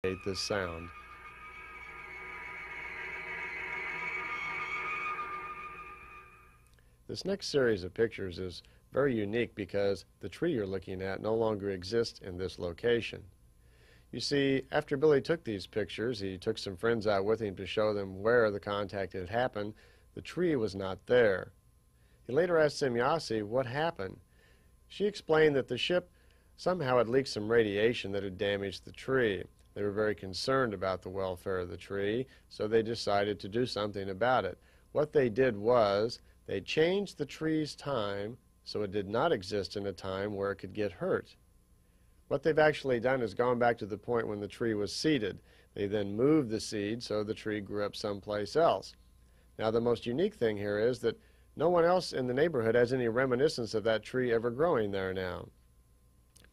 this sound. This next series of pictures is very unique because the tree you're looking at no longer exists in this location. You see, after Billy took these pictures, he took some friends out with him to show them where the contact had happened. The tree was not there. He later asked Semyasi what happened. She explained that the ship somehow had leaked some radiation that had damaged the tree. They were very concerned about the welfare of the tree, so they decided to do something about it. What they did was they changed the tree's time so it did not exist in a time where it could get hurt. What they've actually done is gone back to the point when the tree was seeded. They then moved the seed so the tree grew up someplace else. Now the most unique thing here is that no one else in the neighborhood has any reminiscence of that tree ever growing there now.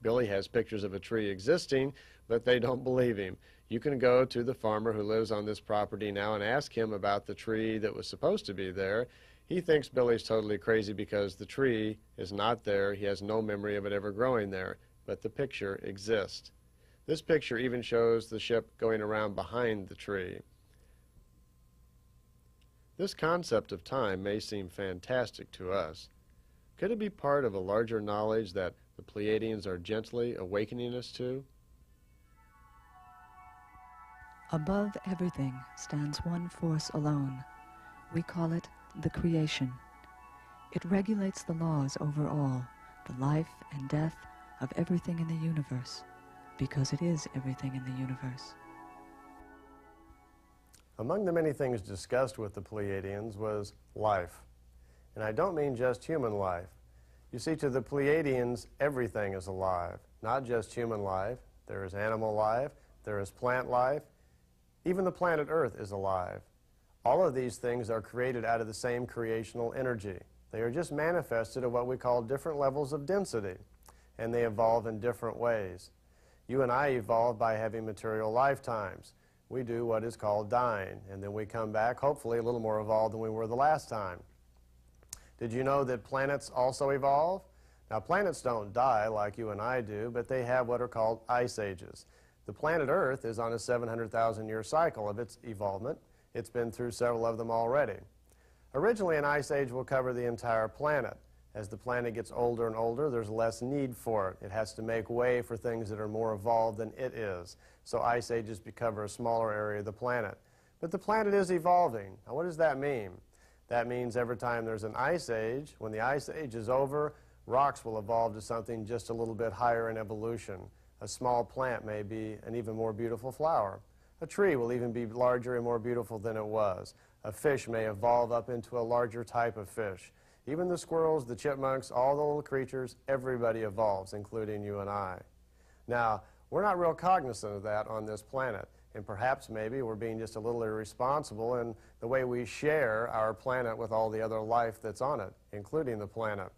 Billy has pictures of a tree existing, but they don't believe him. You can go to the farmer who lives on this property now and ask him about the tree that was supposed to be there. He thinks Billy's totally crazy because the tree is not there. He has no memory of it ever growing there, but the picture exists. This picture even shows the ship going around behind the tree. This concept of time may seem fantastic to us. Could it be part of a larger knowledge that the Pleiadians are gently awakening us to? Above everything stands one force alone. We call it the creation. It regulates the laws over all, the life and death of everything in the universe, because it is everything in the universe. Among the many things discussed with the Pleiadians was life. And I don't mean just human life. You see, to the Pleiadians, everything is alive. Not just human life. There is animal life. There is plant life. Even the planet Earth is alive. All of these things are created out of the same creational energy. They are just manifested at what we call different levels of density, and they evolve in different ways. You and I evolve by having material lifetimes. We do what is called dying, and then we come back, hopefully a little more evolved than we were the last time. Did you know that planets also evolve? Now, planets don't die like you and I do, but they have what are called ice ages. The planet Earth is on a 700,000-year cycle of its evolvement. It's been through several of them already. Originally, an ice age will cover the entire planet. As the planet gets older and older, there's less need for it. It has to make way for things that are more evolved than it is. So ice ages cover a smaller area of the planet. But the planet is evolving. Now, what does that mean? That means every time there's an ice age, when the ice age is over, rocks will evolve to something just a little bit higher in evolution. A small plant may be an even more beautiful flower. A tree will even be larger and more beautiful than it was. A fish may evolve up into a larger type of fish. Even the squirrels, the chipmunks, all the little creatures, everybody evolves, including you and I. Now, we're not real cognizant of that on this planet, and perhaps maybe we're being just a little irresponsible in the way we share our planet with all the other life that's on it, including the planet.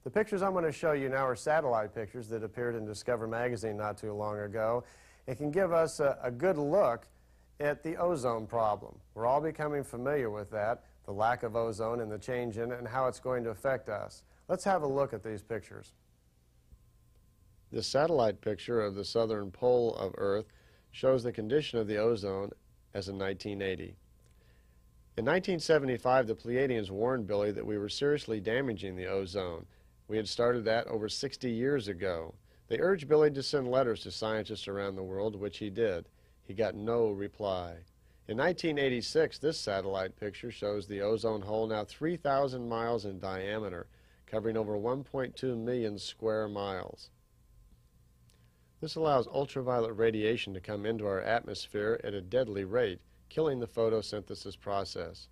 The pictures I'm going to show you now are satellite pictures that appeared in Discover magazine not too long ago. It can give us a good look at the ozone problem. We're all becoming familiar with that, the lack of ozone and the change in it and how it's going to affect us. Let's have a look at these pictures. This satellite picture of the southern pole of Earth shows the condition of the ozone as in 1980. In 1975, the Pleiadians warned Billy that we were seriously damaging the ozone. We had started that over 60 years ago. They urged Billy to send letters to scientists around the world, which he did. He got no reply. In 1986, this satellite picture shows the ozone hole now 3,000 miles in diameter, covering over 1.2 million square miles. This allows ultraviolet radiation to come into our atmosphere at a deadly rate, killing the photosynthesis process.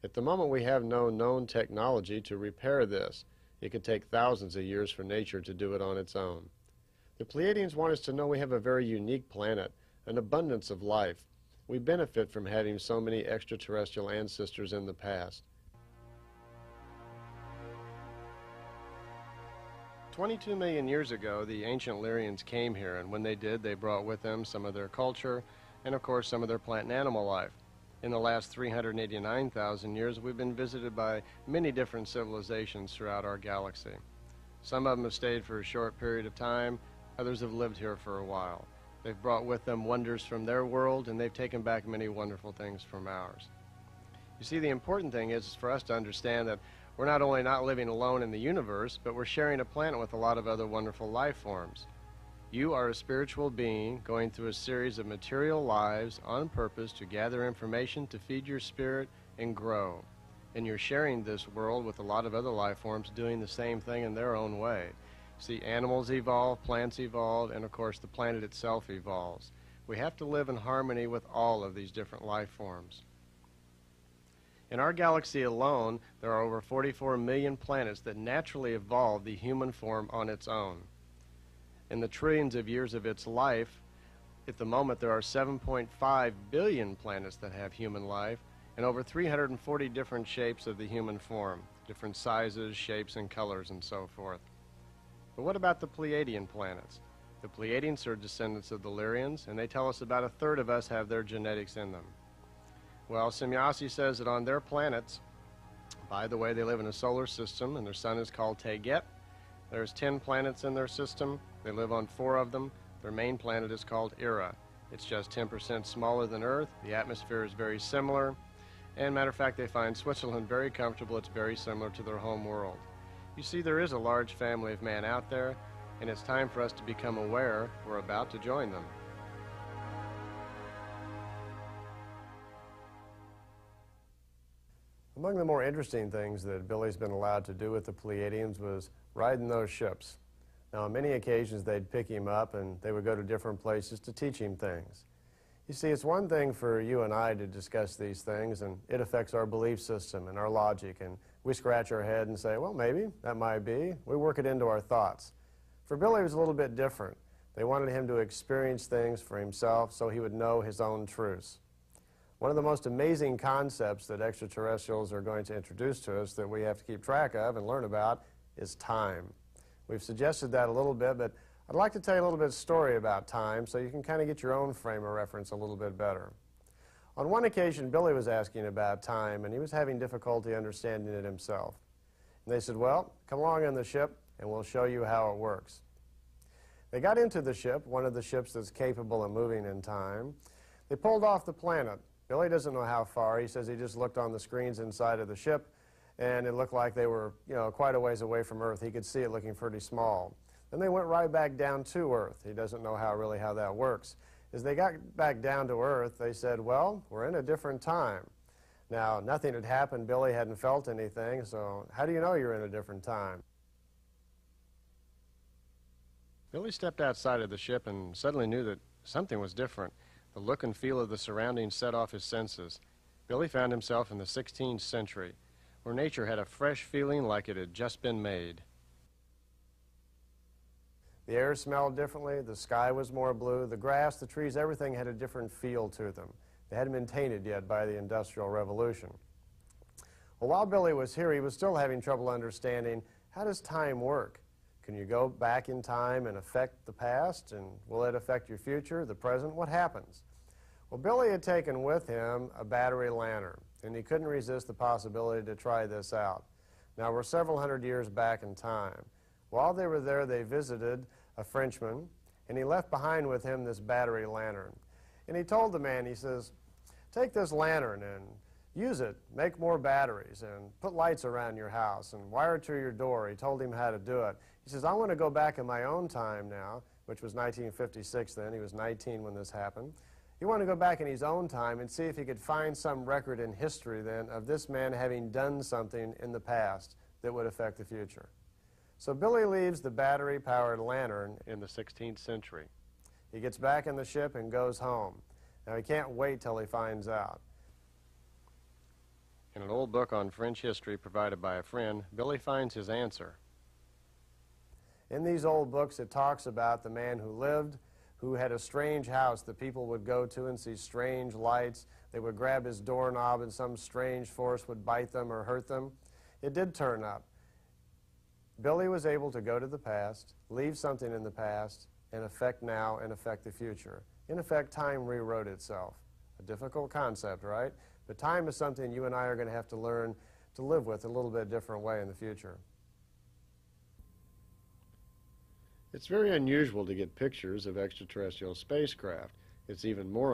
At the moment, we have no known technology to repair this. It could take thousands of years for nature to do it on its own. The Pleiadians want us to know we have a very unique planet, an abundance of life. We benefit from having so many extraterrestrial ancestors in the past. 22 million years ago, the ancient Lyrians came here, and when they did, they brought with them some of their culture and, of course, some of their plant and animal life. In the last 389,000 years, we've been visited by many different civilizations throughout our galaxy. Some of them have stayed for a short period of time, others have lived here for a while. They've brought with them wonders from their world, and they've taken back many wonderful things from ours. You see, the important thing is for us to understand that we're not only not living alone in the universe, but we're sharing a planet with a lot of other wonderful life forms. You are a spiritual being going through a series of material lives on purpose to gather information to feed your spirit and grow. And you're sharing this world with a lot of other life forms doing the same thing in their own way. See, animals evolve, plants evolve, and of course the planet itself evolves. We have to live in harmony with all of these different life forms. In our galaxy alone, there are over 44 million planets that naturally evolved the human form on its own. In the trillions of years of its life, at the moment there are 7.5 billion planets that have human life, and over 340 different shapes of the human form, different sizes, shapes, and colors, and so forth. But what about the Pleiadian planets? The Pleiadians are descendants of the Lyrians, and they tell us about a third of us have their genetics in them. Well, Semjase says that on their planets, by the way, they live in a solar system, and their sun is called Teget. There's 10 planets in their system. They live on 4 of them. Their main planet is called Ira. It's just 10% smaller than Earth. The atmosphere is very similar. And matter of fact, they find Switzerland very comfortable. It's very similar to their home world. You see, there is a large family of man out there, and it's time for us to become aware we're about to join them. Among the more interesting things that Billy's been allowed to do with the Pleiadians was riding those ships. Now, on many occasions, they'd pick him up, and they would go to different places to teach him things. You see, it's one thing for you and I to discuss these things, and it affects our belief system and our logic, and we scratch our head and say, well, maybe, that might be. We work it into our thoughts. For Billy, it was a little bit different. They wanted him to experience things for himself so he would know his own truths. One of the most amazing concepts that extraterrestrials are going to introduce to us that we have to keep track of and learn about is time. We've suggested that a little bit, but I'd like to tell you a little bit of story about time so you can kind of get your own frame of reference a little bit better. On one occasion, Billy was asking about time, and he was having difficulty understanding it himself. And they said, well, come along on the ship, and we'll show you how it works. They got into the ship, one of the ships that's capable of moving in time. They pulled off the planet. Billy doesn't know how far. He says he just looked on the screens inside of the ship, and it looked like they were, quite a ways away from Earth. He could see it looking pretty small. Then they went right back down to Earth. He doesn't know really how that works. As they got back down to Earth, they said, well, we're in a different time. Now, nothing had happened. Billy hadn't felt anything, so how do you know you're in a different time? Billy stepped outside of the ship and suddenly knew that something was different. The look and feel of the surroundings set off his senses. Billy found himself in the 16th century, where nature had a fresh feeling like it had just been made. The air smelled differently, the sky was more blue, the grass, the trees, everything had a different feel to them. They hadn't been tainted yet by the Industrial Revolution. Well, while Billy was here, he was still having trouble understanding, how does time work? Can you go back in time and affect the past, and will it affect your future, the present? What happens? Well, Billy had taken with him a battery lantern, and he couldn't resist the possibility to try this out. Now, we're several hundred years back in time. While they were there, they visited a Frenchman, and he left behind with him this battery lantern. And he told the man, he says, take this lantern and use it, make more batteries, and put lights around your house, and wire it to your door. He told him how to do it. He says, I want to go back in my own time now, which was 1956 then. He was 19 when this happened. He wanted to go back in his own time and see if he could find some record in history then of this man having done something in the past that would affect the future. So Billy leaves the battery-powered lantern in the 16th century. He gets back in the ship and goes home. Now, he can't wait till he finds out. In an old book on French history provided by a friend, Billy finds his answer. In these old books, it talks about the man who lived, who had a strange house that people would go to and see strange lights. They would grab his doorknob and some strange force would bite them or hurt them. It did turn up. Billy was able to go to the past, leave something in the past, and affect now and affect the future. In effect, time rewrote itself. A difficult concept, right? But time is something you and I are going to have to learn to live with a little bit different way in the future. It's very unusual to get pictures of extraterrestrial spacecraft. It's even more